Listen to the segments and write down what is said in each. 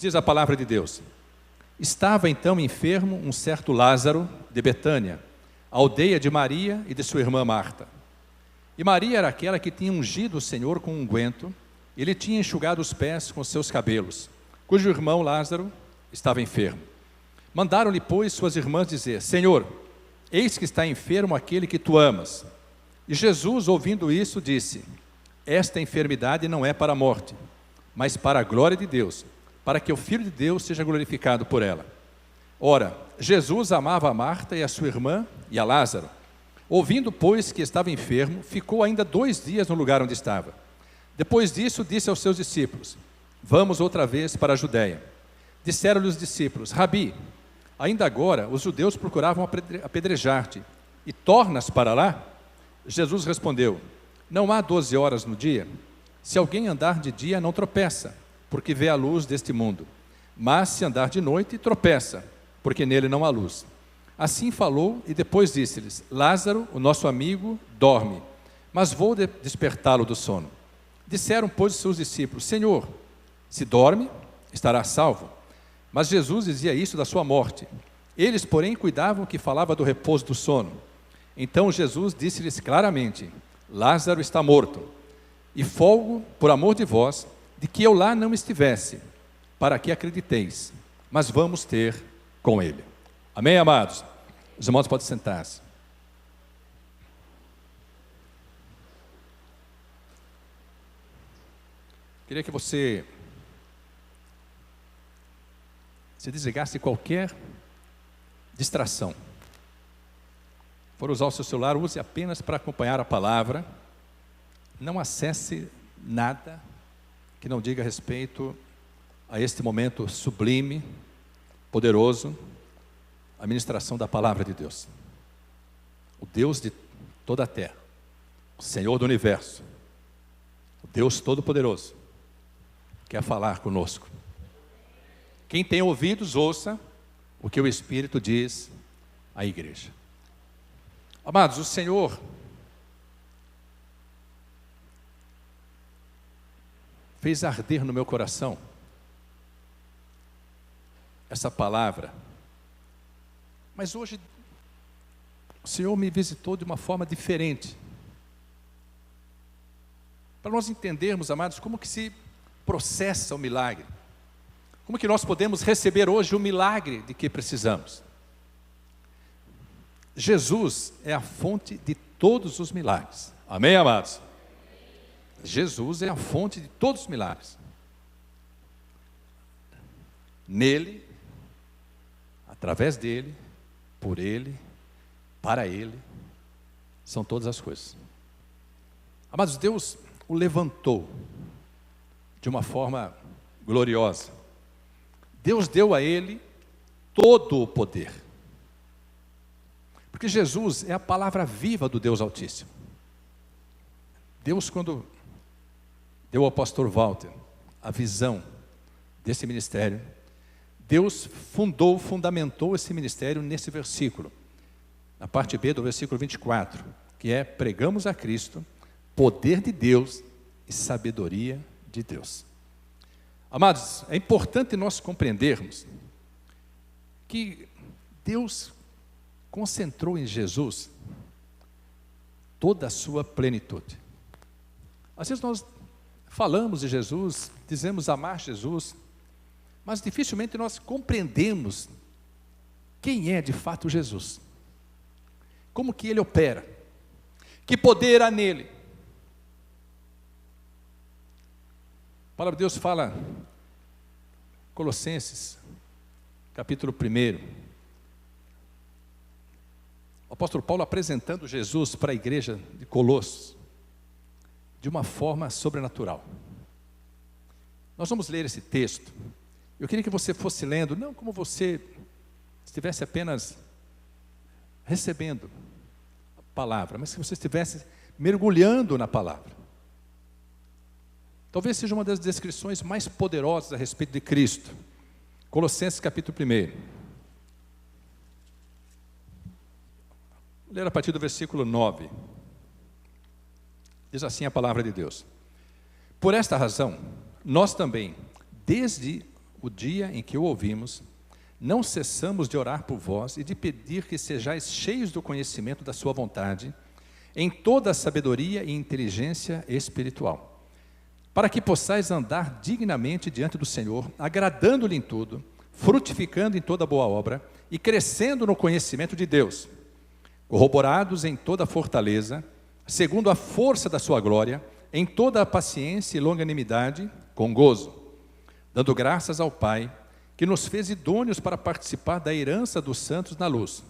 diz a palavra de Deus: estava então enfermo um certo Lázaro de Betânia, a aldeia de Maria e de sua irmã Marta. E Maria era aquela que tinha ungido o Senhor com unguento, e lhe tinha enxugado os pés com seus cabelos, cujo irmão Lázaro estava enfermo. Mandaram-lhe, pois, suas irmãs dizer: Senhor, eis que está enfermo aquele que tu amas. E Jesus, ouvindo isso, disse: esta enfermidade não é para a morte, mas para a glória de Deus, para que o Filho de Deus seja glorificado por ela. Ora, Jesus amava a Marta e a sua irmã e a Lázaro. Ouvindo, pois, que estava enfermo, ficou ainda 2 dias no lugar onde estava. Depois disso, disse aos seus discípulos: vamos outra vez para a Judéia. Disseram-lhe os discípulos: Rabi, ainda agora os judeus procuravam apedrejar-te, e tornas para lá? Jesus respondeu: não há 12 horas no dia? Se alguém andar de dia, não tropeça, porque vê a luz deste mundo. Mas se andar de noite, tropeça, porque nele não há luz. Assim falou, e depois disse-lhes: Lázaro, o nosso amigo, dorme, mas vou despertá-lo do sono. Disseram, pois, os seus discípulos: Senhor, se dorme, estará salvo. Mas Jesus dizia isso da sua morte. Eles, porém, cuidavam que falava do repouso do sono. Então Jesus disse-lhes claramente: Lázaro está morto, e folgo, por amor de vós, de que eu lá não estivesse, para que acrediteis, mas vamos ter com ele. Amém, amados? Os irmãos podem sentar-se. Queria que você se desligasse de qualquer distração. For usar o seu celular, use apenas para acompanhar a palavra. Não acesse nada que não diga respeito a este momento sublime, poderoso, a ministração da palavra de Deus. O Deus de toda a terra, o Senhor do universo, o Deus todo-poderoso, quer falar conosco. Quem tem ouvidos, ouça o que o Espírito diz à igreja. Amados, o Senhor fez arder no meu coração essa palavra, mas hoje o Senhor me visitou de uma forma diferente, para nós entendermos, amados, como que se processa o milagre, como que nós podemos receber hoje o milagre de que precisamos. Jesus é a fonte de todos os milagres. Amém, amados? Jesus é a fonte de todos os milagres. Nele, através dele, por ele, para ele, são todas as coisas. Amados, Deus o levantou de uma forma gloriosa. Deus deu a ele todo o poder. Porque Jesus é a palavra viva do Deus Altíssimo. Deus, quando deu ao pastor Walter a visão desse ministério, Deus fundamentou esse ministério nesse versículo, na parte B do versículo 24, que é: pregamos a Cristo, poder de Deus e sabedoria de Deus. Amados, é importante nós compreendermos que Deus concentrou em Jesus toda a sua plenitude. Às vezes nós falamos de Jesus, dizemos amar Jesus, mas dificilmente nós compreendemos quem é de fato Jesus, como que ele opera, que poder há nele. A palavra de Deus fala, Colossenses, capítulo 1, o apóstolo Paulo apresentando Jesus para a igreja de Colossos, de uma forma sobrenatural. Nós vamos ler esse texto. Eu queria que você fosse lendo, não como você estivesse apenas recebendo a palavra, mas que você estivesse mergulhando na palavra. Talvez seja uma das descrições mais poderosas a respeito de Cristo. Colossenses capítulo 1. Vou ler a partir do versículo 9. Diz assim a palavra de Deus: por esta razão, nós também, desde o dia em que o ouvimos, não cessamos de orar por vós e de pedir que sejais cheios do conhecimento da sua vontade, em toda a sabedoria e inteligência espiritual, para que possais andar dignamente diante do Senhor, agradando-lhe em tudo, frutificando em toda boa obra e crescendo no conhecimento de Deus, corroborados em toda a fortaleza, segundo a força da sua glória, em toda a paciência e longanimidade, com gozo, dando graças ao Pai, que nos fez idôneos para participar da herança dos santos na luz.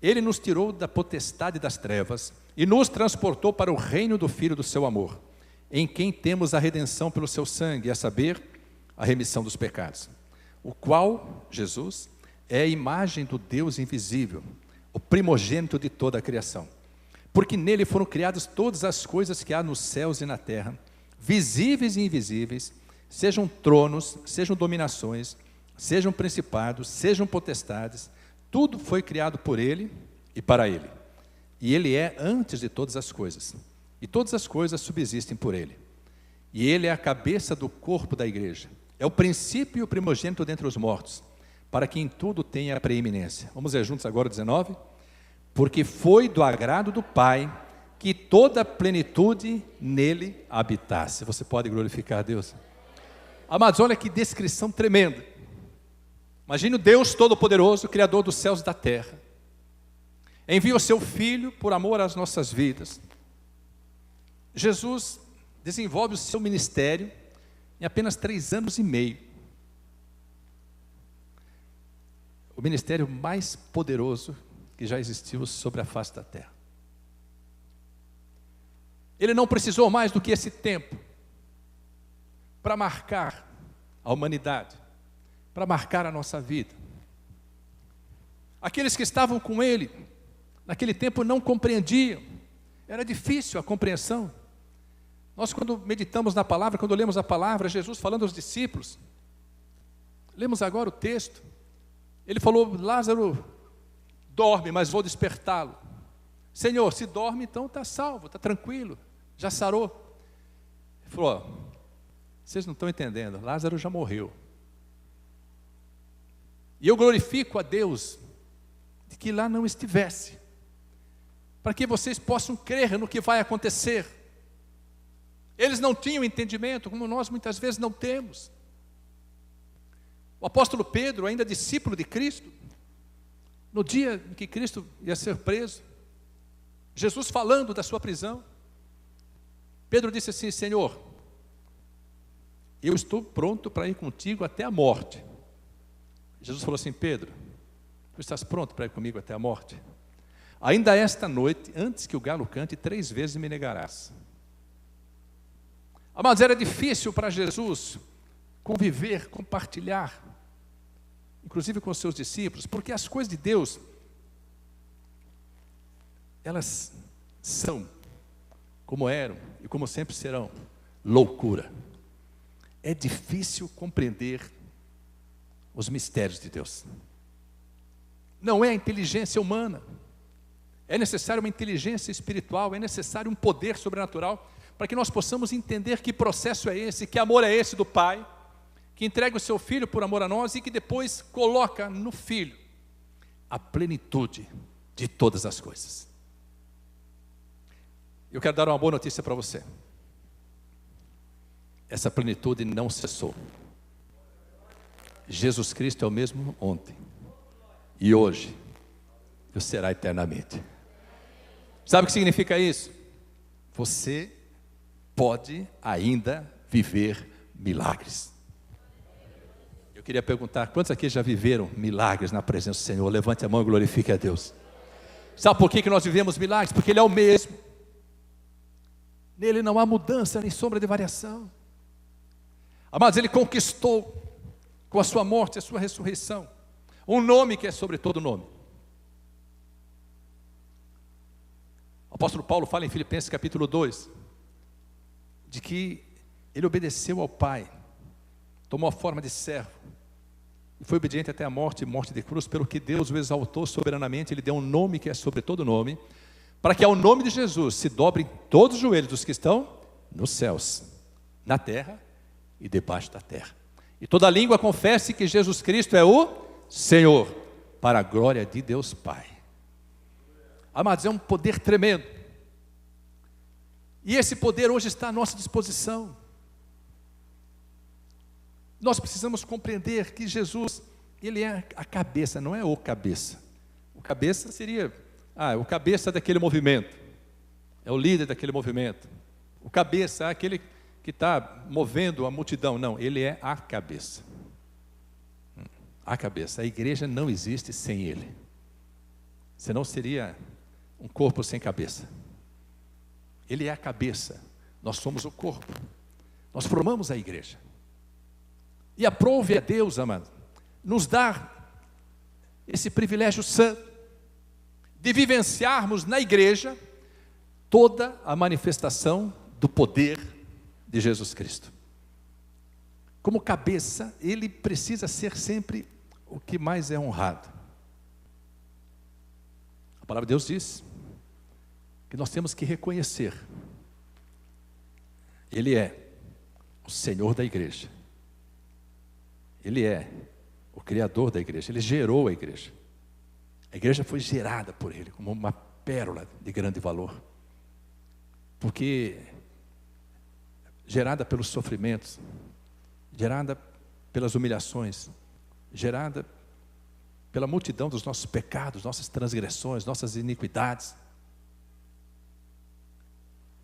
Ele nos tirou da potestade das trevas e nos transportou para o reino do Filho do seu amor, em quem temos a redenção pelo seu sangue, a saber, a remissão dos pecados, o qual, Jesus, é a imagem do Deus invisível, o primogênito de toda a criação. Porque nele foram criadas todas as coisas que há nos céus e na terra, visíveis e invisíveis, sejam tronos, sejam dominações, sejam principados, sejam potestades, tudo foi criado por ele e para ele. E ele é antes de todas as coisas, e todas as coisas subsistem por ele. E ele é a cabeça do corpo da igreja, é o princípio e o primogênito dentre os mortos, para que em tudo tenha a preeminência. Vamos ler juntos agora o 19? Porque foi do agrado do Pai que toda a plenitude nele habitasse. Você pode glorificar a Deus? Amados, olha que descrição tremenda. Imagine o Deus Todo-Poderoso, Criador dos céus e da terra, envia o seu Filho por amor às nossas vidas. Jesus desenvolve o seu ministério em apenas 3 anos e meio. O ministério mais poderoso que já existiu sobre a face da terra. Ele não precisou mais do que esse tempo para marcar a humanidade, para marcar a nossa vida. Aqueles que estavam com ele naquele tempo não compreendiam, era difícil a compreensão. Nós, quando meditamos na palavra, quando lemos a palavra, Jesus falando aos discípulos, lemos agora o texto, ele falou: Lázaro dorme, mas vou despertá-lo. Senhor, se dorme, então está salvo, está tranquilo, já sarou. Ele falou: vocês não estão entendendo, Lázaro já morreu. E eu glorifico a Deus de que lá não estivesse, para que vocês possam crer no que vai acontecer. Eles não tinham entendimento, como nós muitas vezes não temos. O apóstolo Pedro, ainda discípulo de Cristo, no dia em que Cristo ia ser preso, Jesus falando da sua prisão, Pedro disse assim: Senhor, eu estou pronto para ir contigo até a morte. Jesus falou assim: Pedro, tu estás pronto para ir comigo até a morte? Ainda esta noite, antes que o galo cante, 3 vezes me negarás. Mas era difícil para Jesus conviver, compartilhar, inclusive com os seus discípulos, porque as coisas de Deus, elas são, como eram e como sempre serão, loucura. É difícil compreender os mistérios de Deus. Não é a inteligência humana, é necessário uma inteligência espiritual, é necessário um poder sobrenatural, para que nós possamos entender que processo é esse, que amor é esse do Pai, que entrega o seu Filho por amor a nós e que depois coloca no Filho a plenitude de todas as coisas. Eu quero dar uma boa notícia para você. Essa plenitude não cessou. Jesus Cristo é o mesmo ontem e hoje e será eternamente. Sabe o que significa isso? Você pode ainda viver milagres. Eu queria perguntar, quantos aqui já viveram milagres na presença do Senhor? Levante a mão e glorifique a Deus. Sabe por que nós vivemos milagres? Porque Ele é o mesmo. Nele não há mudança nem sombra de variação. Amados, Ele conquistou com a sua morte, a sua ressurreição, um nome que é sobre todo nome. O apóstolo Paulo fala em Filipenses capítulo 2, de que ele obedeceu ao Pai, tomou a forma de servo, e foi obediente até a morte, e morte de cruz, pelo que Deus o exaltou soberanamente. Ele deu um nome que é sobre todo nome, para que ao nome de Jesus se dobrem todos os joelhos dos que estão nos céus, na terra e debaixo da terra. E toda língua confesse que Jesus Cristo é o Senhor, para a glória de Deus Pai. Amados, é um poder tremendo. E esse poder hoje está à nossa disposição. Nós precisamos compreender que Jesus, Ele é a cabeça, não é o cabeça. O cabeça seria, o cabeça daquele movimento. É o líder daquele movimento. O cabeça é aquele que está movendo a multidão. Não, Ele é a cabeça. A cabeça. A igreja não existe sem Ele. Senão seria um corpo sem cabeça. Ele é a cabeça. Nós somos o corpo. Nós formamos a igreja. E aprove a Deus, amado, nos dar esse privilégio santo de vivenciarmos na igreja toda a manifestação do poder de Jesus Cristo. Como cabeça, Ele precisa ser sempre o que mais é honrado. A palavra de Deus diz que nós temos que reconhecer: Ele é o Senhor da igreja. Ele é o Criador da igreja. Ele gerou a igreja. A igreja foi gerada por Ele como uma pérola de grande valor. Porque gerada pelos sofrimentos, gerada pelas humilhações, gerada pela multidão dos nossos pecados, nossas transgressões, nossas iniquidades.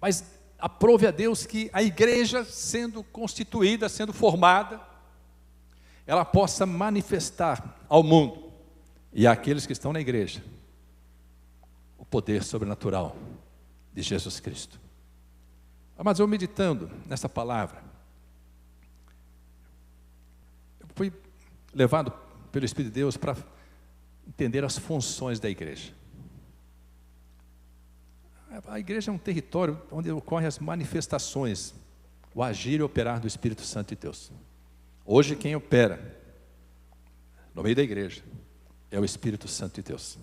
Mas aprove a Deus que a igreja, sendo constituída, sendo formada, ela possa manifestar ao mundo e àqueles que estão na igreja o poder sobrenatural de Jesus Cristo. Mas eu meditando nessa palavra, eu fui levado pelo Espírito de Deus para entender as funções da igreja. A igreja é um território onde ocorrem as manifestações, o agir e operar do Espírito Santo de Deus. Hoje quem opera no meio da igreja é o Espírito Santo de Deus.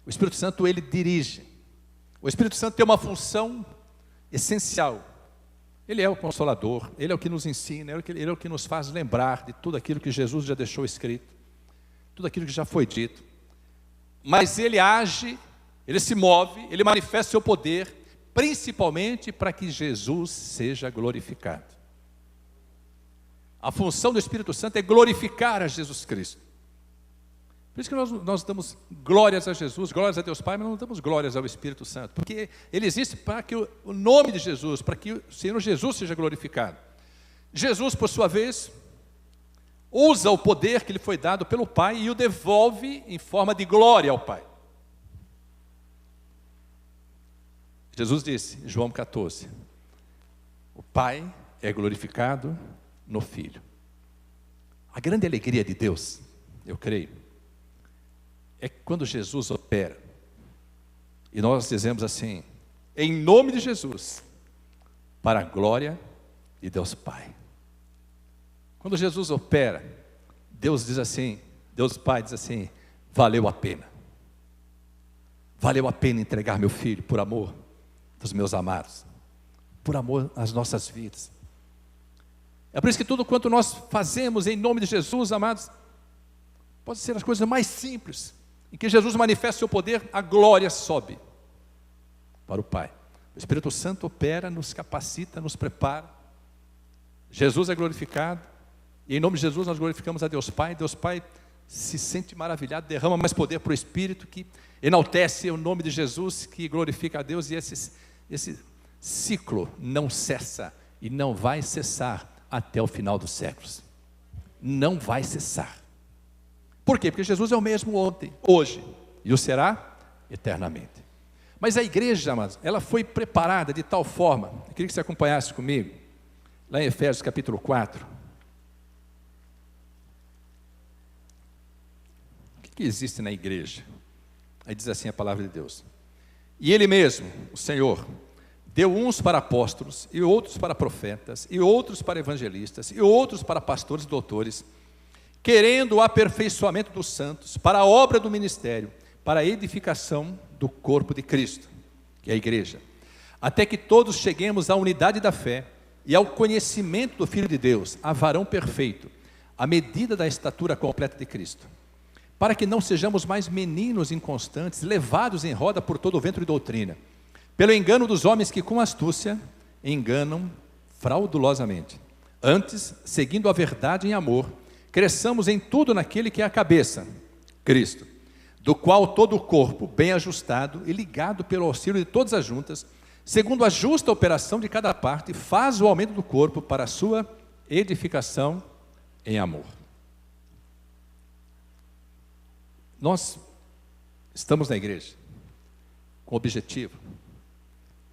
O Espírito Santo, Ele dirige. O Espírito Santo tem uma função essencial. Ele é o Consolador, Ele é o que nos ensina, Ele é o que nos faz lembrar de tudo aquilo que Jesus já deixou escrito, tudo aquilo que já foi dito. Mas Ele age, Ele se move, Ele manifesta seu poder, principalmente para que Jesus seja glorificado. A função do Espírito Santo é glorificar a Jesus Cristo. Por isso que nós damos glórias a Jesus, glórias a Deus Pai, mas não damos glórias ao Espírito Santo, porque Ele existe para que o nome de Jesus, para que o Senhor Jesus seja glorificado. Jesus, por sua vez, usa o poder que lhe foi dado pelo Pai e o devolve em forma de glória ao Pai. Jesus disse, em João 14, o Pai é glorificado no Filho. A grande alegria de Deus, eu creio, é quando Jesus opera, e nós dizemos assim, em nome de Jesus, para a glória de Deus Pai. Quando Jesus opera, Deus diz assim, Deus Pai diz assim, valeu a pena. Valeu a pena entregar meu filho por amor dos meus amados, por amor às nossas vidas. É por isso que tudo quanto nós fazemos em nome de Jesus, amados, pode ser as coisas mais simples, em que Jesus manifesta o seu poder, a glória sobe para o Pai. O Espírito Santo opera, nos capacita, nos prepara. Jesus é glorificado, e em nome de Jesus nós glorificamos a Deus Pai. Deus Pai se sente maravilhado, derrama mais poder para o Espírito, que enaltece o nome de Jesus, que glorifica a Deus, e esse ciclo não cessa e não vai cessar até o final dos séculos. Não vai cessar. Por quê? Porque Jesus é o mesmo ontem, hoje, e o será eternamente. Mas a igreja, amados, ela foi preparada de tal forma, eu queria que você acompanhasse comigo, lá em Efésios capítulo 4. O que existe na igreja? Aí diz assim a palavra de Deus. E Ele mesmo, o Senhor, deu uns para apóstolos, e outros para profetas, e outros para evangelistas, e outros para pastores e doutores, querendo o aperfeiçoamento dos santos, para a obra do ministério, para a edificação do corpo de Cristo, que é a igreja, até que todos cheguemos à unidade da fé e ao conhecimento do Filho de Deus, a varão perfeito, à medida da estatura completa de Cristo, para que não sejamos mais meninos inconstantes, levados em roda por todo o vento de doutrina, pelo engano dos homens que com astúcia enganam fraudulosamente. Antes, seguindo a verdade em amor, cresçamos em tudo naquele que é a cabeça, Cristo, do qual todo o corpo, bem ajustado e ligado pelo auxílio de todas as juntas, segundo a justa operação de cada parte, faz o aumento do corpo para a sua edificação em amor. Nós estamos na igreja com o objetivo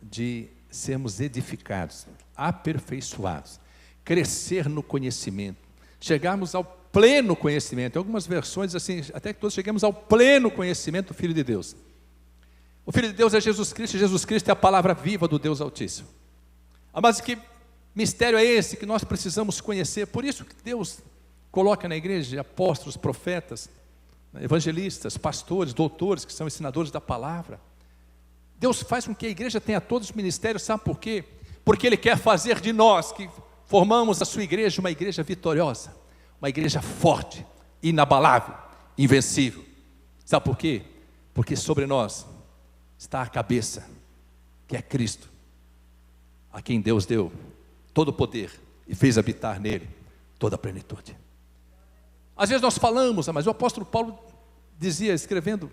de sermos edificados, aperfeiçoados, crescer no conhecimento, chegarmos ao pleno conhecimento. Em algumas versões assim, até que todos cheguemos ao pleno conhecimento do Filho de Deus. O Filho de Deus é Jesus Cristo, e Jesus Cristo é a palavra viva do Deus Altíssimo. Mas que mistério é esse que nós precisamos conhecer? Por isso que Deus coloca na igreja apóstolos, profetas, evangelistas, pastores, doutores, que são ensinadores da palavra. Deus faz com que a igreja tenha todos os ministérios, sabe por quê? Porque Ele quer fazer de nós, que formamos a sua igreja, uma igreja vitoriosa, uma igreja forte, inabalável, invencível. Sabe por quê? Porque sobre nós está a cabeça, que é Cristo, a quem Deus deu todo o poder e fez habitar nele toda a plenitude. Às vezes nós falamos, mas o apóstolo Paulo dizia, escrevendo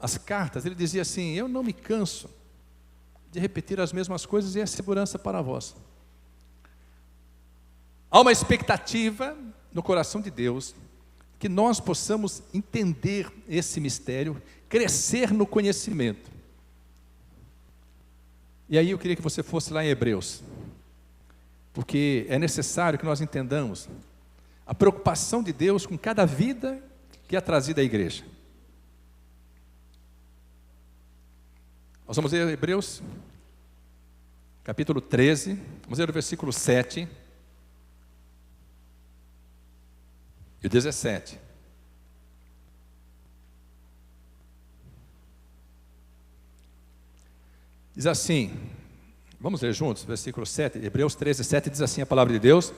as cartas, ele dizia assim: eu não me canso de repetir as mesmas coisas, e é segurança para vós. Há uma expectativa no coração de Deus que nós possamos entender esse mistério, crescer no conhecimento. E aí eu queria que você fosse lá em Hebreus, porque é necessário que nós entendamos a preocupação de Deus com cada vida que é trazida à igreja. Nós vamos ler Hebreus, capítulo 13, vamos ler o versículo 7 e o 17. Diz assim, vamos ler juntos, versículo 7, Hebreus 13, 7, diz assim a palavra de Deus: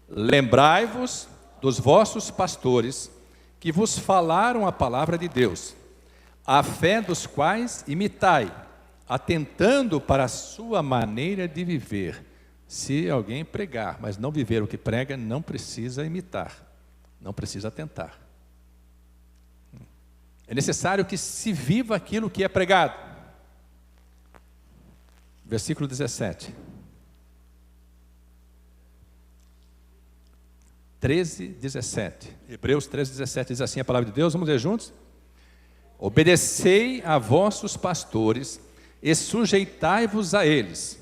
lembrai-vos dos vossos pastores, que vos falaram a palavra de Deus, a fé dos quais imitai, atentando para a sua maneira de viver. Se alguém pregar, mas não viver o que prega, não precisa imitar, não precisa atentar. É necessário que se viva aquilo que é pregado. Versículo 17. 13, 17. Hebreus 13, 17 diz assim a palavra de Deus, vamos ler juntos? Obedecei a vossos pastores e sujeitai-vos a eles,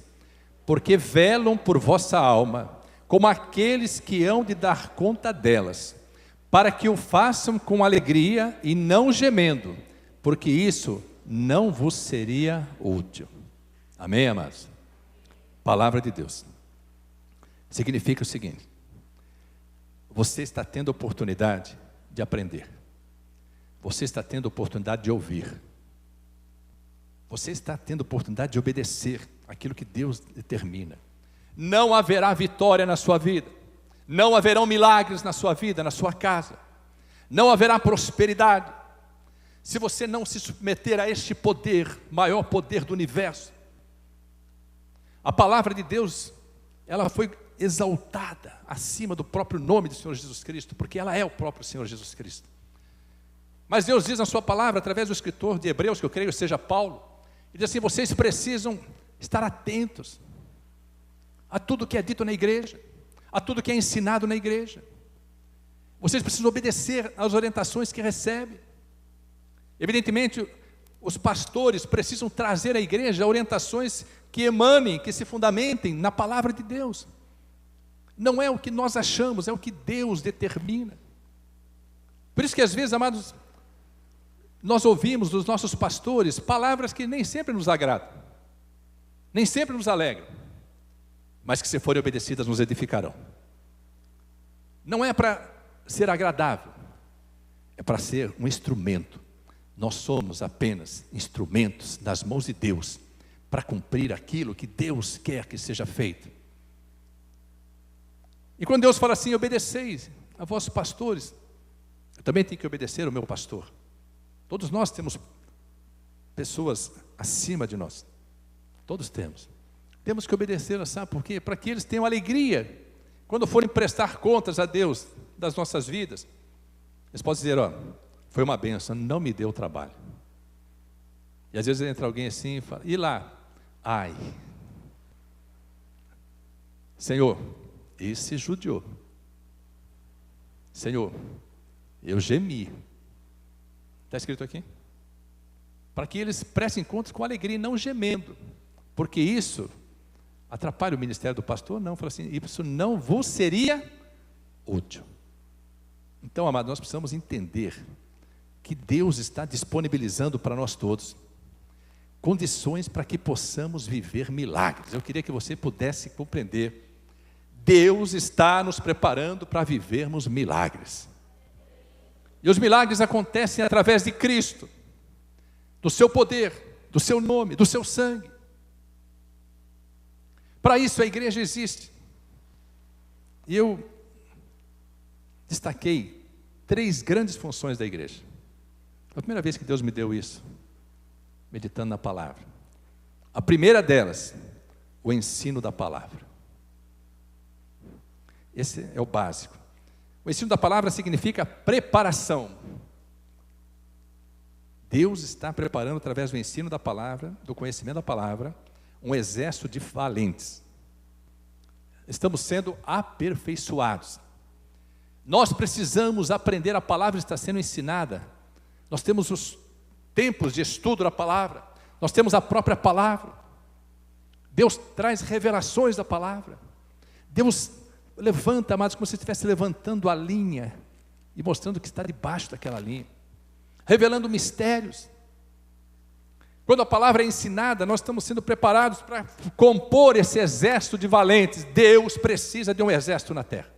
porque velam por vossa alma, como aqueles que hão de dar conta delas, para que o façam com alegria e não gemendo, porque isso não vos seria útil. Amém, amados? Palavra de Deus significa o seguinte: você está tendo oportunidade de aprender, você está tendo oportunidade de ouvir, você está tendo oportunidade de obedecer aquilo que Deus determina. Não haverá vitória na sua vida, não haverão milagres na sua vida, na sua casa, não haverá prosperidade, se você não se submeter a este poder, maior poder do universo. A palavra de Deus, ela foi exaltada acima do próprio nome do Senhor Jesus Cristo, porque ela é o próprio Senhor Jesus Cristo. Mas Deus diz na sua palavra, através do escritor de Hebreus, que eu creio seja Paulo, ele diz assim: vocês precisam estar atentos a tudo que é dito na igreja, a tudo que é ensinado na igreja. Vocês precisam obedecer às orientações que recebem. Evidentemente, os pastores precisam trazer à igreja orientações que emanem, que se fundamentem na palavra de Deus. Não é o que nós achamos, é o que Deus determina. Por isso que às vezes, amados, nós ouvimos dos nossos pastores palavras que nem sempre nos agradam, nem sempre nos alegram, mas que, se forem obedecidas, nos edificarão. Não é para ser agradável, é para ser um instrumento. Nós somos apenas instrumentos nas mãos de Deus, para cumprir aquilo que Deus quer que seja feito. E quando Deus fala assim, obedeceis a vossos pastores, eu também tenho que obedecer ao meu pastor. Todos nós temos pessoas acima de nós. Todos temos. Temos que obedecer, sabe por quê? Para que eles tenham alegria quando forem prestar contas a Deus das nossas vidas. Eles podem dizer, ó, foi uma bênção, não me deu trabalho. E às vezes entra alguém assim e fala, e lá? Ai, Senhor, esse judiou. Senhor, eu gemi. Está escrito aqui? Para que eles prestem contas com alegria e não gemendo. Porque isso atrapalha o ministério do pastor? Não, fala assim, isso não vos seria útil. Então, amado, nós precisamos entender que Deus está disponibilizando para nós todos condições para que possamos viver milagres. Eu queria que você pudesse compreender. Deus está nos preparando para vivermos milagres. E os milagres acontecem através de Cristo, do seu poder, do seu nome, do seu sangue. Para isso a igreja existe. E eu destaquei 3 grandes funções da igreja. A primeira vez que Deus me deu isso, meditando na palavra. A primeira delas, o ensino da palavra. Esse é o básico. O ensino da palavra significa preparação. Deus está preparando através do ensino da palavra, do conhecimento da palavra, um exército de valentes. Estamos sendo aperfeiçoados. Nós precisamos aprender, a palavra está sendo ensinada. Nós temos os tempos de estudo da palavra. Nós temos a própria palavra. Deus traz revelações da palavra. Deus levanta, amados, como se estivesse levantando a linha e mostrando que está debaixo daquela linha, revelando mistérios. Quando a palavra é ensinada, nós estamos sendo preparados para compor esse exército de valentes. Deus precisa de um exército na terra.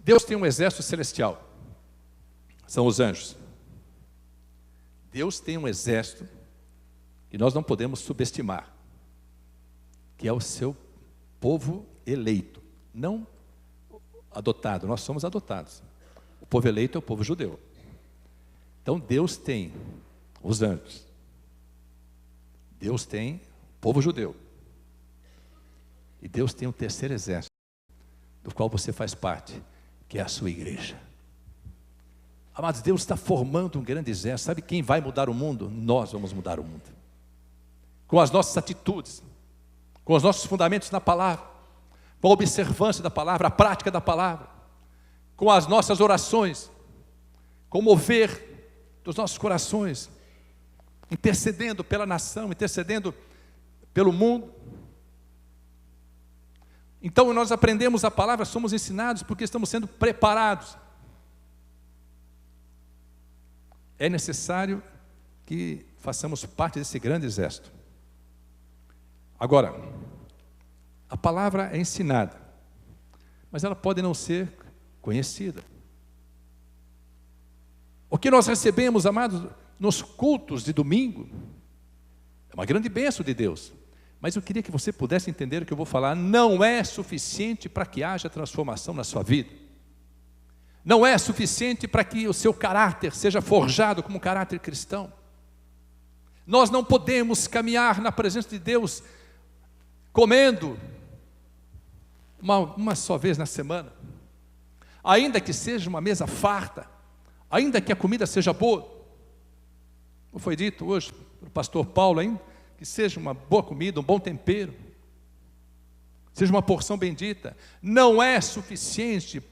Deus tem um exército celestial, são os anjos. Deus tem um exército que nós não podemos subestimar, que é o seu povo eleito, não adotado. Nós somos adotados. O povo eleito é o povo judeu. Então Deus tem os anjos. Deus tem o povo judeu. E Deus tem um terceiro exército, do qual você faz parte, que é a sua igreja. Amados, Deus está formando um grande exército. Sabe quem vai mudar o mundo? Nós vamos mudar o mundo. Com as nossas atitudes, com os nossos fundamentos na palavra, com a observância da palavra, a prática da palavra, com as nossas orações, com o mover dos nossos corações, intercedendo pela nação, intercedendo pelo mundo. Então nós aprendemos a palavra, somos ensinados porque estamos sendo preparados. É necessário que façamos parte desse grande exército. Agora, a palavra é ensinada, mas ela pode não ser conhecida. O que nós recebemos, amados, nos cultos de domingo, é uma grande bênção de Deus. Mas eu queria que você pudesse entender o que eu vou falar. Não é suficiente para que haja transformação na sua vida. Não é suficiente para que o seu caráter seja forjado como um caráter cristão. Nós não podemos caminhar na presença de Deus comendo uma só vez na semana, ainda que seja uma mesa farta, ainda que a comida seja boa. Como foi dito hoje pelo pastor Paulo ainda, que seja uma boa comida, um bom tempero, seja uma porção bendita, não é suficiente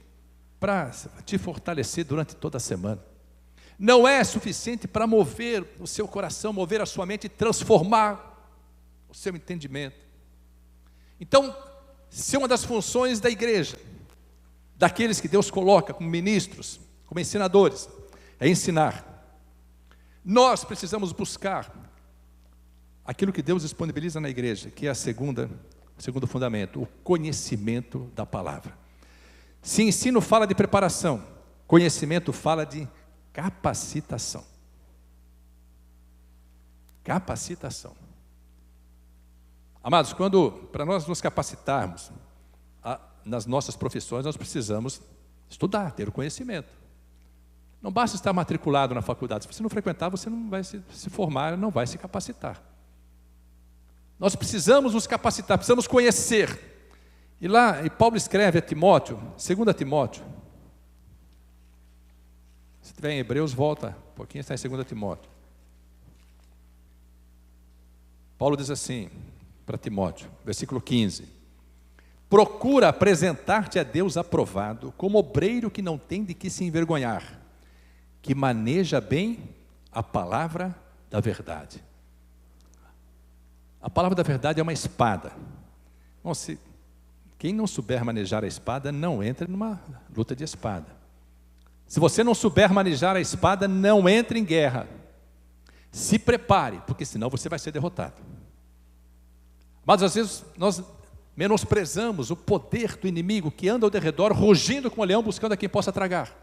para te fortalecer durante toda a semana. Não é suficiente para mover o seu coração, mover a sua mente e transformar o seu entendimento. Então, se uma das funções da igreja, daqueles que Deus coloca como ministros, como ensinadores, é ensinar, nós precisamos buscar aquilo que Deus disponibiliza na igreja, que é o segundo fundamento, o conhecimento da palavra. Se ensino fala de preparação, conhecimento fala de capacitação. Capacitação. Amados, para nós nos capacitarmos, nas nossas profissões, nós precisamos estudar, ter o conhecimento. Não basta estar matriculado na faculdade. Se você não frequentar, você não vai se formar, não vai se capacitar. Nós precisamos nos capacitar, precisamos conhecer. E Paulo escreve a Timóteo, 2 Timóteo. Se estiver em Hebreus, volta um pouquinho, está em 2 Timóteo. Paulo diz assim para Timóteo, versículo 15: procura apresentar-te a Deus aprovado, como obreiro que não tem de que se envergonhar, que maneja bem a palavra da verdade. A palavra da verdade é uma espada. Bom, quem não souber manejar a espada, não entra numa luta de espada. Se você não souber manejar a espada, não entre em guerra. Se prepare, porque senão você vai ser derrotado. Mas às vezes nós menosprezamos o poder do inimigo que anda ao derredor, rugindo como um leão, buscando a quem possa tragar.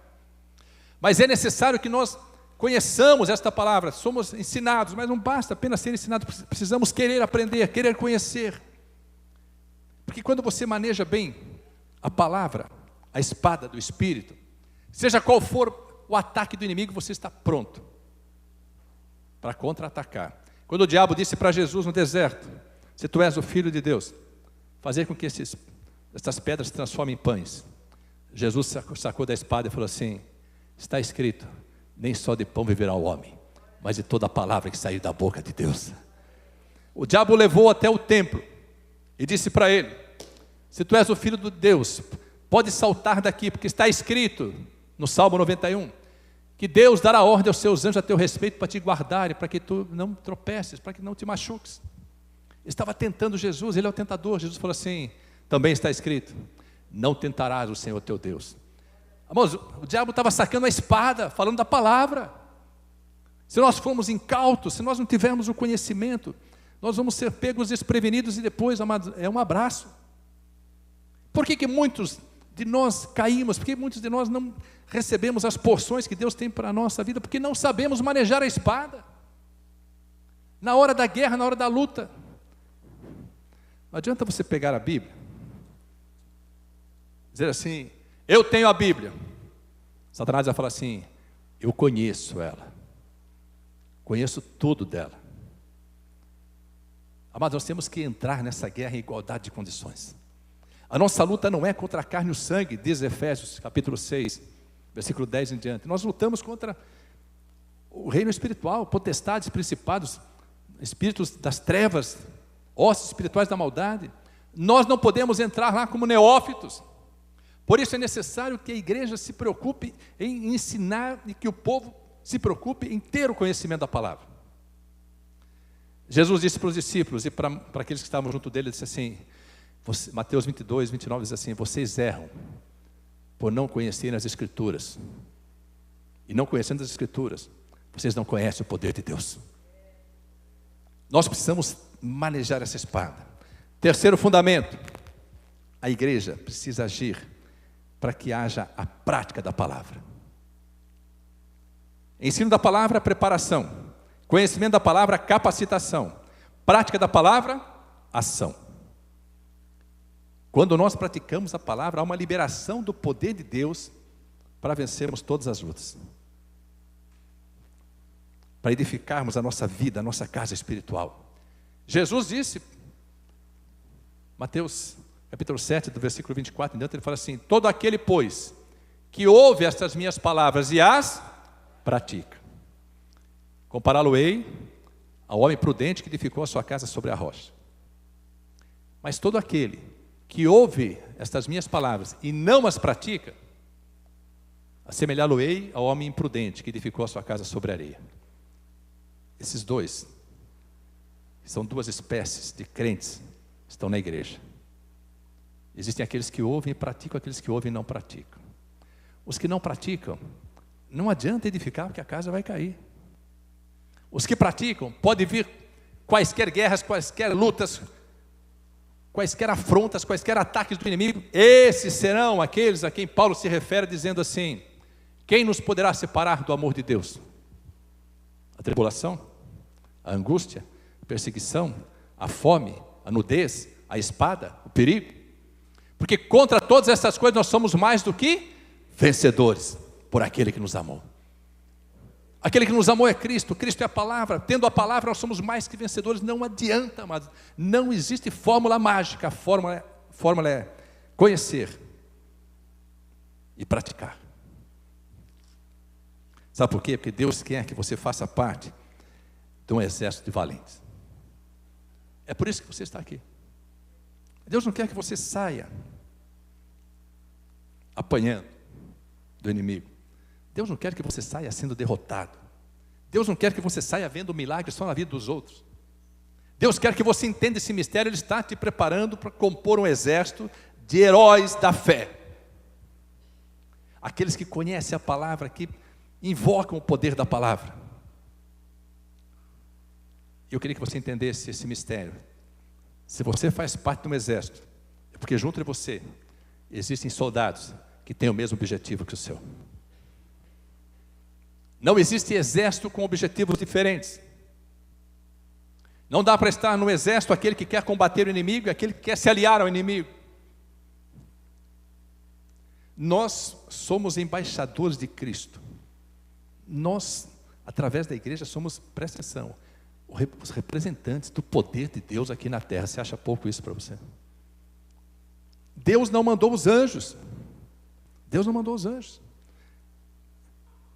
Mas é necessário que nós conheçamos esta palavra. Somos ensinados, mas não basta apenas ser ensinados, precisamos querer aprender, querer conhecer. Porque quando você maneja bem a palavra, a espada do Espírito, seja qual for o ataque do inimigo, você está pronto para contra-atacar. Quando o diabo disse para Jesus no deserto: se tu és o Filho de Deus, fazer com que estas pedras se transformem em pães. Jesus sacou da espada e falou assim: está escrito, nem só de pão viverá o homem, mas de toda a palavra que sair da boca de Deus. O diabo o levou até o templo e disse para ele: se tu és o Filho de Deus, pode saltar daqui, porque está escrito no Salmo 91, que Deus dará ordem aos seus anjos a teu respeito para te guardarem, para que tu não tropeces, para que não te machuques. Estava tentando Jesus, ele é o tentador. Jesus falou assim: também está escrito, não tentarás o Senhor teu Deus. Irmãos, o diabo estava sacando a espada, falando da palavra. Se nós formos incautos, se nós não tivermos o conhecimento, nós vamos ser pegos desprevenidos e depois, amados, é um abraço. Por que muitos de nós caímos? Por que muitos de nós não recebemos as porções que Deus tem para a nossa vida? Porque não sabemos manejar a espada. Na hora da guerra, na hora da luta, não adianta você pegar a Bíblia, dizer assim: eu tenho a Bíblia. Satanás vai falar assim: eu conheço ela, conheço tudo dela. Amados, nós temos que entrar nessa guerra em igualdade de condições. A nossa luta não é contra a carne e o sangue, diz Efésios capítulo 6, versículo 10 em diante. Nós lutamos contra o reino espiritual, potestades, principados, espíritos das trevas, hostes espirituais da maldade. Nós não podemos entrar lá como neófitos. Por isso é necessário que a igreja se preocupe em ensinar e que o povo se preocupe em ter o conhecimento da palavra. Jesus disse para os discípulos e para aqueles que estavam junto dele, disse assim, Mateus 22, 29 diz assim: vocês erram por não conhecerem as Escrituras, e não conhecendo as Escrituras, vocês não conhecem o poder de Deus. Nós precisamos manejar essa espada. Terceiro fundamento: a igreja precisa agir para que haja a prática da palavra. Ensino da palavra, preparação. Conhecimento da palavra, capacitação. Prática da palavra, ação. Quando nós praticamos a palavra, há uma liberação do poder de Deus para vencermos todas as lutas, para edificarmos a nossa vida, a nossa casa espiritual. Jesus disse, Mateus capítulo 7, do versículo 24 em diante, ele fala assim: todo aquele, pois, que ouve estas minhas palavras e as pratica, compará-lo-ei ao homem prudente que edificou a sua casa sobre a rocha. Mas todo aquele que ouve estas minhas palavras e não as pratica, assemelhá-lo-ei ao homem imprudente que edificou a sua casa sobre a areia. Esses dois são duas espécies de crentes que estão na igreja. Existem aqueles que ouvem e praticam, aqueles que ouvem e não praticam. Os que não praticam, não adianta edificar, porque a casa vai cair. Os que praticam, pode vir quaisquer guerras, quaisquer lutas, quaisquer afrontas, quaisquer ataques do inimigo. Esses serão aqueles a quem Paulo se refere dizendo assim: quem nos poderá separar do amor de Deus? A tribulação, a angústia, a perseguição, a fome, a nudez, a espada, o perigo. Porque contra todas essas coisas nós somos mais do que vencedores por aquele que nos amou. Aquele que nos amou é Cristo, Cristo é a palavra. Tendo a palavra nós somos mais que vencedores. Não adianta, mas não existe fórmula mágica. A fórmula é conhecer e praticar. Sabe por quê? Porque Deus quer que você faça parte de um exército de valentes. É por isso que você está aqui. Deus não quer que você saia apanhando do inimigo. Deus não quer que você saia sendo derrotado. Deus não quer que você saia vendo milagres só na vida dos outros. Deus quer que você entenda esse mistério. Ele está te preparando para compor um exército de heróis da fé. Aqueles que conhecem a palavra, que invocam o poder da palavra. Eu queria que você entendesse esse mistério. Se você faz parte de um exército, é porque junto de você existem soldados que têm o mesmo objetivo que o seu. Não existe exército com objetivos diferentes. Não dá para estar no exército aquele que quer combater o inimigo e aquele que quer se aliar ao inimigo. Nós somos embaixadores de Cristo. Nós, através da igreja, somos, presta atenção, os representantes do poder de Deus aqui na terra. Você acha pouco isso para você? Deus não mandou os anjos. Deus não mandou os anjos.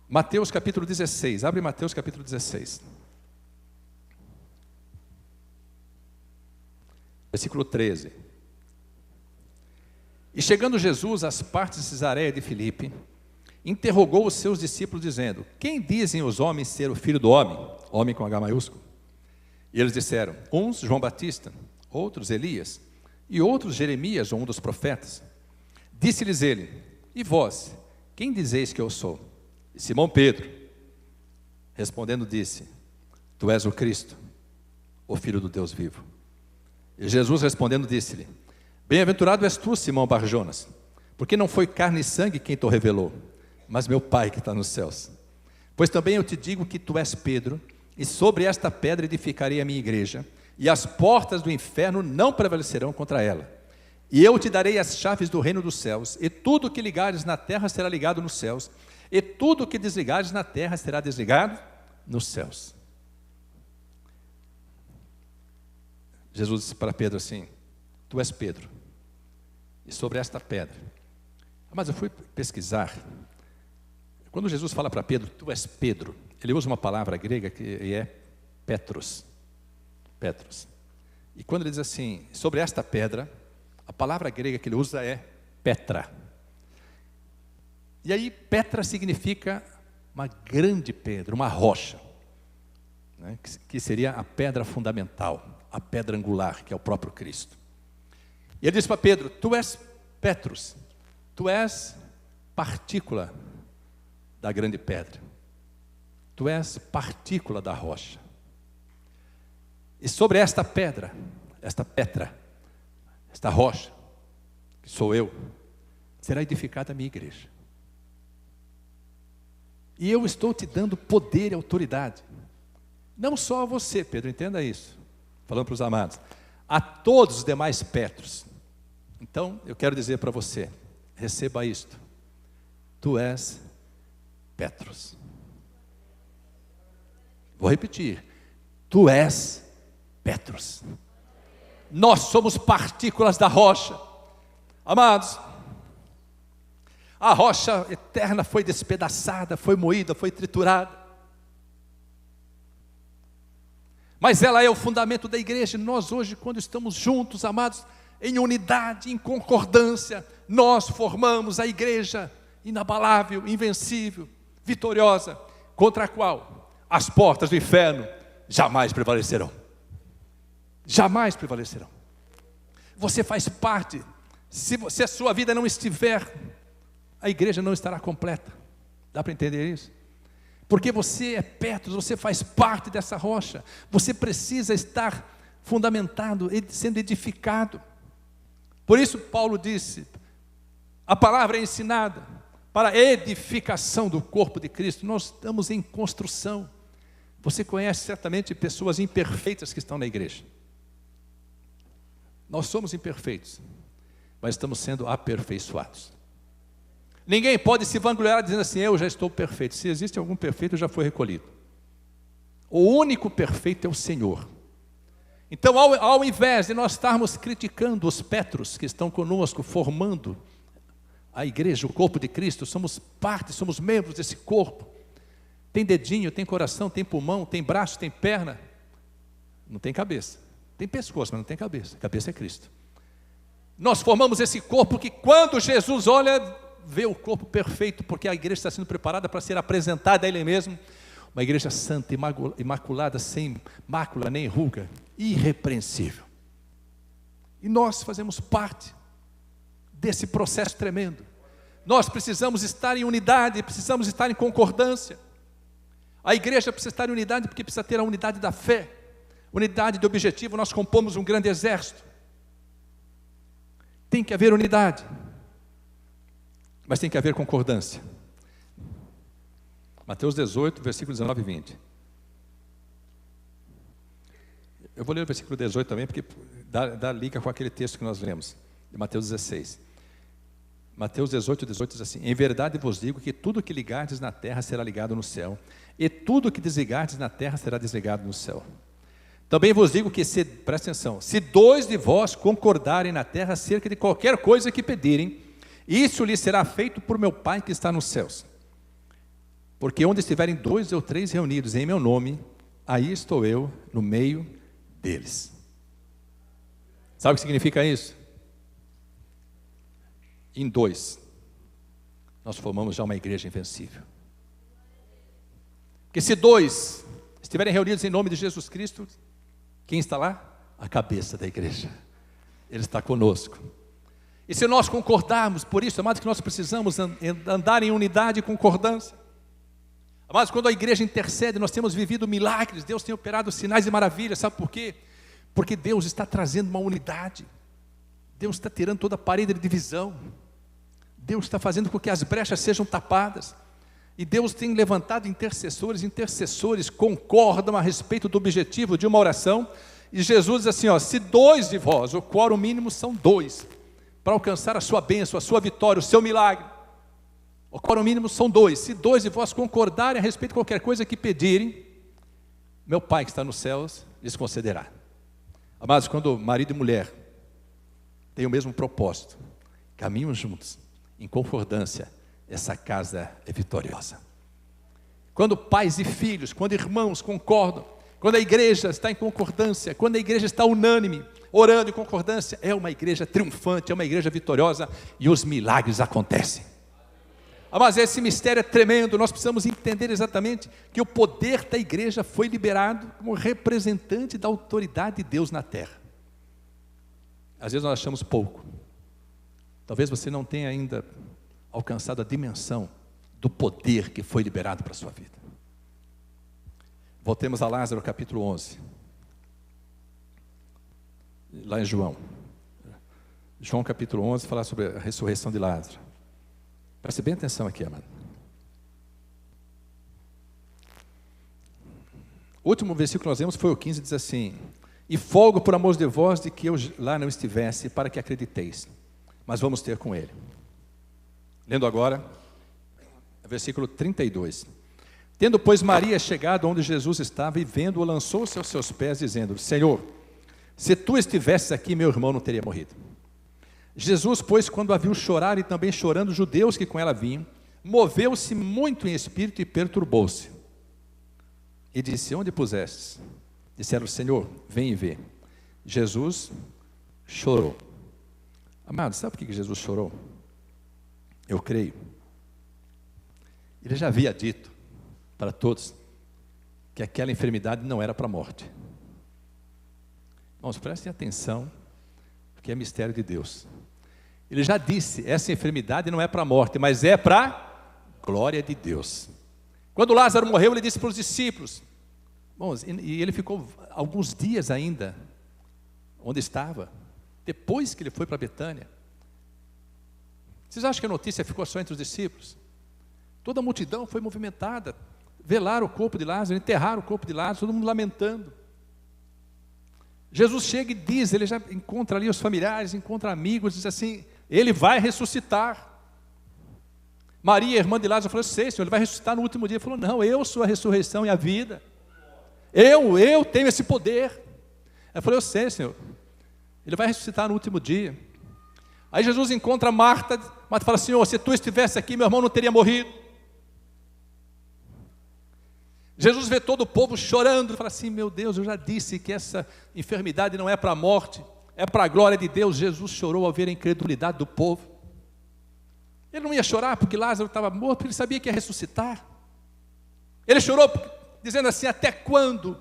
Mateus capítulo 16, abre Mateus capítulo 16. Versículo 13. E chegando Jesus às partes de Cesareia de Filipe, interrogou os seus discípulos dizendo: quem dizem os homens ser o filho do homem? Homem com H maiúsculo. E eles disseram: uns João Batista, outros Elias, e outros Jeremias ou um dos profetas. Disse-lhes ele: e vós, quem dizeis que eu sou? E Simão Pedro, respondendo, disse: tu és o Cristo, o Filho do Deus vivo. E Jesus respondendo disse-lhe: bem-aventurado és tu, Simão Bar-Jonas, porque não foi carne e sangue quem te revelou, mas meu Pai que está nos céus. Pois também eu te digo que tu és Pedro, e sobre esta pedra edificarei a minha igreja, e as portas do inferno não prevalecerão contra ela. E eu te darei as chaves do reino dos céus, e tudo o que ligares na terra será ligado nos céus, e tudo o que desligares na terra será desligado nos céus. Jesus disse para Pedro assim: tu és Pedro, e sobre esta pedra. Mas eu fui pesquisar. Quando Jesus fala para Pedro, tu és Pedro, ele usa uma palavra grega que é Petros. Petros. E quando ele diz assim, sobre esta pedra, a palavra grega que ele usa é Petra. E aí Petra significa uma grande pedra, uma rocha, né, que seria a pedra fundamental, a pedra angular, que é o próprio Cristo. E ele diz para Pedro: tu és Petros, tu és partícula da grande pedra, tu és partícula da rocha. E sobre esta pedra, esta Petra, esta rocha, que sou eu, será edificada a minha igreja. E eu estou te dando poder e autoridade. Não só a você, Pedro, entenda isso. Falando para os amados. A todos os demais Petros. Então, eu quero dizer para você, receba isto. Tu és Petros. Vou repetir. Tu és Petros. Nós somos partículas da rocha. Amados, a rocha eterna foi despedaçada, foi moída, foi triturada. Mas ela é o fundamento da igreja. Nós hoje, quando estamos juntos, amados, em unidade, em concordância, nós formamos a igreja inabalável, invencível, vitoriosa, contra a qual as portas do inferno jamais prevalecerão. Jamais prevalecerão. Você faz parte. Se a sua vida não estiver, a igreja não estará completa. Dá para entender isso? Porque você é Petros, você faz parte dessa rocha. Você precisa estar fundamentado, sendo edificado. Por isso Paulo disse, a palavra é ensinada para a edificação do corpo de Cristo. Nós estamos em construção. Você conhece certamente pessoas imperfeitas que estão na igreja. Nós somos imperfeitos. mas estamos sendo aperfeiçoados. Ninguém pode se vangloriar dizendo assim, eu já estou perfeito. Se existe algum perfeito, já foi recolhido. O único perfeito é o Senhor. Então, ao invés de nós estarmos criticando os Petros que estão conosco, formando a igreja, o corpo de Cristo, somos parte, somos membros desse corpo. Tem dedinho, tem coração, tem pulmão, tem braço, tem perna. Não tem cabeça. Tem pescoço, mas não tem cabeça. A cabeça é Cristo. Nós formamos esse corpo que quando Jesus olha, vê o corpo perfeito, porque a igreja está sendo preparada para ser apresentada a Ele mesmo. Uma igreja santa, imaculada, sem mácula nem ruga, irrepreensível. E nós fazemos parte desse processo tremendo. Nós precisamos estar em unidade, precisamos estar em concordância. A igreja precisa estar em unidade porque precisa ter a unidade da fé, unidade de objetivo. Nós compomos um grande exército. Tem que haver unidade, mas tem que haver concordância. Mateus 18, versículos 19 e 20. Eu vou ler o versículo 18 também, porque dá liga com aquele texto que nós lemos, de Mateus 16. Mateus 18 diz assim, em verdade vos digo que tudo que ligardes na terra será ligado no céu, e tudo que desligardes na terra será desligado no céu. Também vos digo que, presta atenção, se 2 de vós concordarem na terra acerca de qualquer coisa que pedirem, isso lhes será feito por meu Pai que está nos céus. Porque onde estiverem 2 ou 3 reunidos em meu nome, aí estou eu no meio deles. Sabe o que significa isso? Em 2, nós formamos já uma igreja invencível. Porque se 2 estiverem reunidos em nome de Jesus Cristo, quem está lá? A cabeça da igreja. Ele está conosco. E se nós concordarmos, por isso, amados, que nós precisamos andar em unidade e concordância. Amados, quando a igreja intercede, nós temos vivido milagres, Deus tem operado sinais e maravilhas, sabe por quê? Porque Deus está trazendo uma unidade, Deus está tirando toda a parede de divisão, Deus está fazendo com que as brechas sejam tapadas, e Deus tem levantado intercessores concordam a respeito do objetivo de uma oração, e Jesus diz assim, se 2 de vós, o quórum mínimo são 2, para alcançar a sua bênção, a sua vitória, o seu milagre, o quórum mínimo são 2, se 2 de vós concordarem a respeito de qualquer coisa que pedirem, meu Pai que está nos céus lhes concederá. Amados, quando marido e mulher têm o mesmo propósito, caminham juntos, em concordância, essa casa é vitoriosa. Quando pais e filhos, quando irmãos concordam, quando a igreja está em concordância, quando a igreja está unânime, orando em concordância, é uma igreja triunfante, é uma igreja vitoriosa, e os milagres acontecem. Mas esse mistério é tremendo, nós precisamos entender exatamente que o poder da igreja foi liberado como representante da autoridade de Deus na terra. Às vezes nós achamos pouco, talvez você não tenha ainda alcançado a dimensão do poder que foi liberado para a sua vida. Voltemos a Lázaro capítulo 11, lá em João capítulo 11, falar sobre a ressurreição de Lázaro. Preste bem atenção aqui, amado. O último versículo que nós vemos foi o 15, diz assim, e folgo por amor de vós de que eu lá não estivesse, para que acrediteis, mas vamos ter com ele. Lendo agora, versículo 32. Tendo, pois, Maria chegado onde Jesus estava, e vendo-o, lançou-se aos seus pés, dizendo, Senhor, se tu estivesses aqui, meu irmão não teria morrido. Jesus, pois, quando a viu chorar e também chorando os judeus que com ela vinham, moveu-se muito em espírito e perturbou-se. E disse, onde pusestes? Disseram, Senhor, vem e vê. Jesus chorou. Amado, sabe por que Jesus chorou? Eu creio. Ele já havia dito para todos que aquela enfermidade não era para a morte. Irmãos, prestem atenção, porque é mistério de Deus. Ele já disse, essa enfermidade não é para a morte, mas é para a glória de Deus. Quando Lázaro morreu, ele disse para os discípulos, bom, e ele ficou alguns dias ainda, onde estava, depois que ele foi para Betânia. Vocês acham que a notícia ficou só entre os discípulos? Toda a multidão foi movimentada, velaram o corpo de Lázaro, enterraram o corpo de Lázaro, todo mundo lamentando. Jesus chega e diz, ele já encontra ali os familiares, encontra amigos, diz assim, ele vai ressuscitar. Maria, irmã de Lázaro, falou, sei, Senhor, ele vai ressuscitar no último dia. Ele falou, não, eu sou a ressurreição e a vida. Eu tenho esse poder. Ela falou, eu sei, Senhor, ele vai ressuscitar no último dia. Aí Jesus encontra Marta, Marta fala, Senhor, se tu estivesse aqui, meu irmão não teria morrido. Jesus vê todo o povo chorando, ele fala assim, meu Deus, eu já disse que essa enfermidade não é para a morte, é para a glória de Deus. Jesus chorou ao ver a incredulidade do povo. Ele não ia chorar porque Lázaro estava morto, porque ele sabia que ia ressuscitar. Ele chorou dizendo assim, até quando?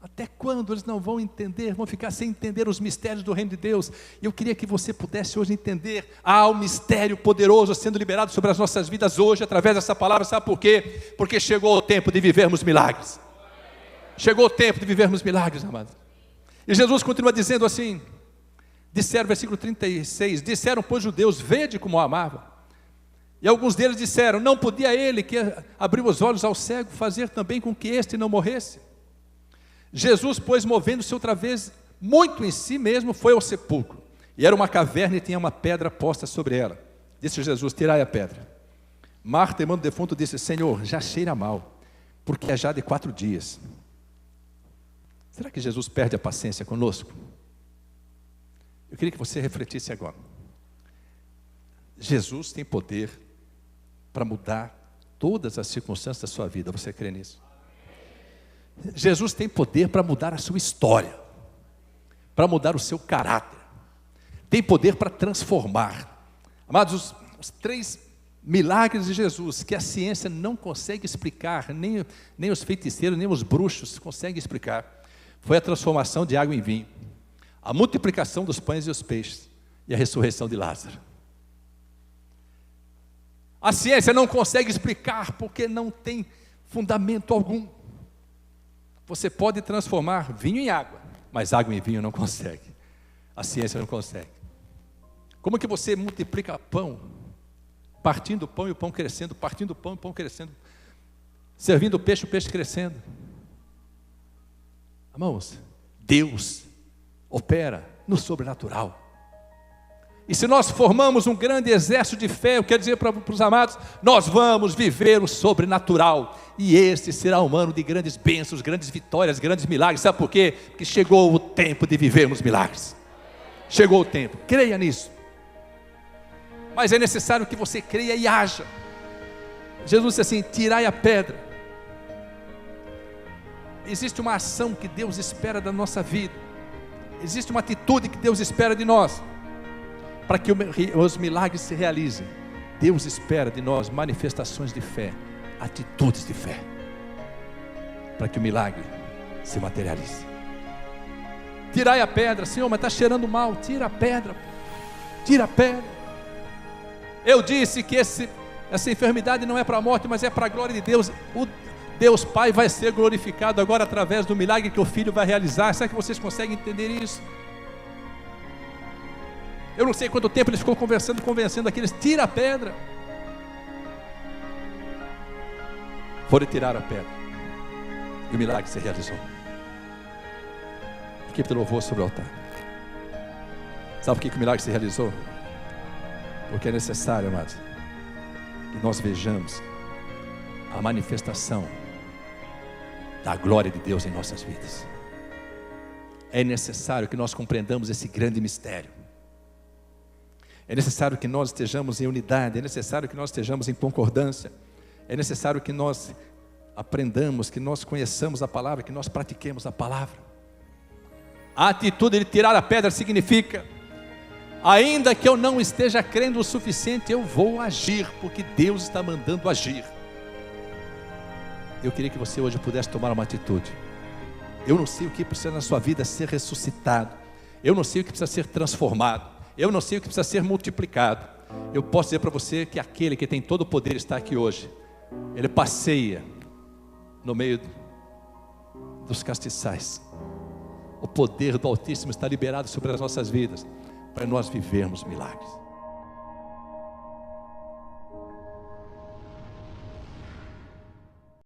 Até quando eles não vão entender, vão ficar sem entender os mistérios do reino de Deus? E eu queria que você pudesse hoje entender, há um mistério poderoso sendo liberado sobre as nossas vidas hoje, através dessa palavra, sabe por quê? Porque chegou o tempo de vivermos milagres. Chegou o tempo de vivermos milagres, amados. E Jesus continua dizendo assim, disseram, versículo 36, disseram, pois, judeus, vede como o amava. E alguns deles disseram, não podia ele, que abriu os olhos ao cego, fazer também com que este não morresse? Jesus, pois, movendo-se outra vez, muito em si mesmo, foi ao sepulcro. E era uma caverna e tinha uma pedra posta sobre ela. Disse Jesus, tirai a pedra. Marta, irmã do defunto, disse, Senhor, já cheira mal, porque é já de 4 dias. Será que Jesus perde a paciência conosco? Eu queria que você refletisse agora. Jesus tem poder para mudar todas as circunstâncias da sua vida. Você crê nisso? Jesus tem poder para mudar a sua história, para mudar o seu caráter, tem poder para transformar. Amados, os 3 milagres de Jesus, que a ciência não consegue explicar, nem os feiticeiros, nem os bruxos conseguem explicar, foi a transformação de água em vinho, a multiplicação dos pães e os peixes, e a ressurreição de Lázaro. A ciência não consegue explicar, porque não tem fundamento algum. Você pode transformar vinho em água, mas água em vinho não consegue. A ciência não consegue. Como que você multiplica pão? Partindo o pão e o pão crescendo, partindo o pão e o pão crescendo, servindo o peixe crescendo. Irmãos, Deus opera no sobrenatural. E se nós formamos um grande exército de fé, eu quero dizer para os amados, nós vamos viver o sobrenatural. E este será um ano de grandes bênçãos, grandes vitórias, grandes milagres. Sabe por quê? Porque chegou o tempo de vivermos milagres. Chegou o tempo, creia nisso. Mas é necessário que você creia e haja. Jesus disse assim, tirai a pedra. Existe uma ação que Deus espera da nossa vida. Existe uma atitude que Deus espera de nós. Para que os milagres se realizem, Deus espera de nós manifestações de fé, atitudes de fé, para que o milagre se materialize. Tirai a pedra, Senhor, mas está cheirando mal, tira a pedra, tira a pedra. Eu disse que essa enfermidade não é para a morte, mas é para a glória de Deus. O Deus Pai vai ser glorificado agora através do milagre que o Filho vai realizar. Será que vocês conseguem entender isso? Eu não sei quanto tempo ele ficou convencendo aqueles, tira a pedra. Foram tirar a pedra, e o milagre se realizou. Equipe de louvor sobre o altar. Sabe por que o milagre se realizou? Porque é necessário, amados, que nós vejamos a manifestação da glória de Deus em nossas vidas. É necessário que nós compreendamos esse grande mistério. É necessário que nós estejamos em unidade, é necessário que nós estejamos em concordância, é necessário que nós aprendamos, que nós conheçamos a palavra, que nós pratiquemos a palavra. A atitude de tirar a pedra significa, ainda que eu não esteja crendo o suficiente, eu vou agir, porque Deus está mandando agir. Eu queria que você hoje pudesse tomar uma atitude. Eu não sei o que precisa na sua vida ser ressuscitado, eu não sei o que precisa ser transformado, eu não sei o que precisa ser multiplicado. Eu posso dizer para você que aquele que tem todo o poder está aqui hoje. Ele passeia no meio dos castiçais. O poder do Altíssimo está liberado sobre as nossas vidas, para nós vivermos milagres.